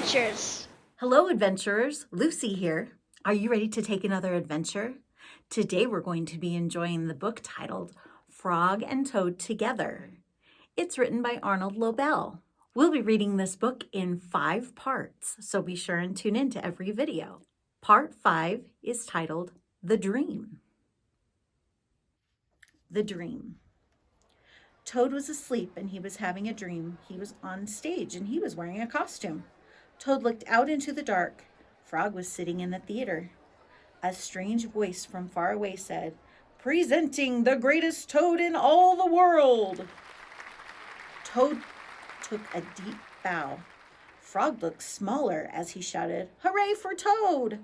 adventures. Hello, adventurers. Lucy here. Are you ready to take another adventure? Today we're going to be enjoying the book titled Frog and Toad Together. It's written by Arnold Lobel. We'll be reading this book in 5 parts, so be sure and tune in to every video. Part 5 is titled The Dream. The Dream. Toad was asleep and he was having a dream. He was on stage and he was wearing a costume. Toad looked out into the dark. Frog was sitting in the theater. A strange voice from far away said, "Presenting the greatest toad in all the world." Toad took a deep bow. Frog looked smaller as he shouted, "Hooray for Toad!"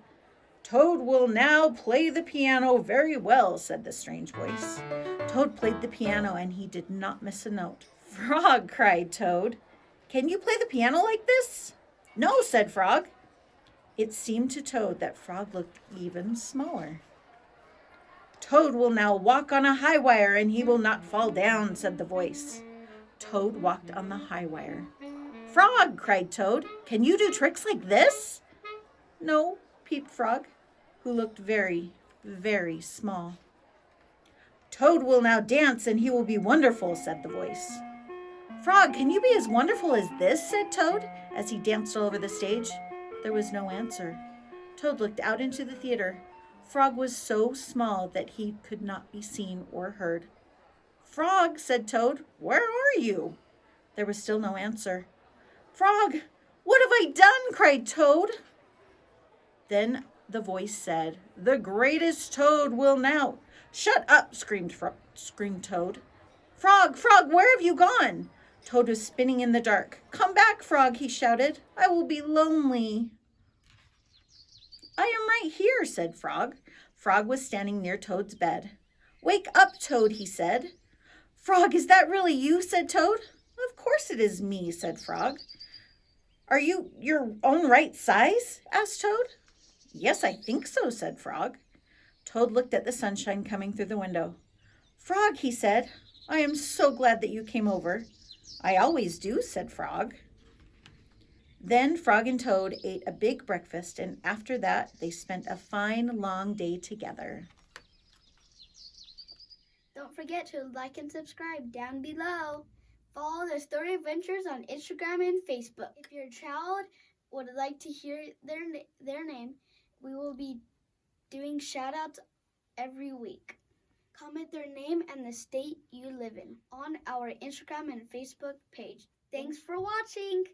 "Toad will now play the piano very well," said the strange voice. Toad played the piano and he did not miss a note. "Frog," cried Toad, "can you play the piano like this?" "No," said Frog. It seemed to Toad that Frog looked even smaller. "Toad will now walk on a high wire and he will not fall down," said the voice. Toad walked on the high wire. "Frog," cried Toad, "can you do tricks like this?" "No," peeped Frog, who looked very, very small. "Toad will now dance and he will be wonderful," said the voice. "Frog, can you be as wonderful as this?" said Toad as he danced all over the stage. There was no answer. Toad looked out into the theater. Frog was so small that he could not be seen or heard. "Frog," said Toad, "where are you?" There was still no answer. "Frog, what have I done?" cried Toad. Then the voice said, "The greatest Toad will now—" "Shut up!" screamed Toad. "Frog, Frog, where have you gone?" Toad was spinning in the dark. "Come back, Frog," he shouted. "I will be lonely." "I am right here," said Frog. Frog was standing near Toad's bed. "Wake up, Toad," he said. "Frog, is that really you?" said Toad. "Of course it is me," said Frog. "Are you your own right size?" asked Toad. "Yes, I think so," said Frog. Toad looked at the sunshine coming through the window. "Frog," he said, "I am so glad that you came over." "I always do," said Frog. Then Frog and Toad ate a big breakfast, and after that they spent a fine long day together. Don't forget to like and subscribe down below. Follow the Story Adventures on Instagram and Facebook. If your child would like to hear their name, we will be doing shout-outs every week. Comment their name and the state you live in on our Instagram and Facebook page. Thanks for watching!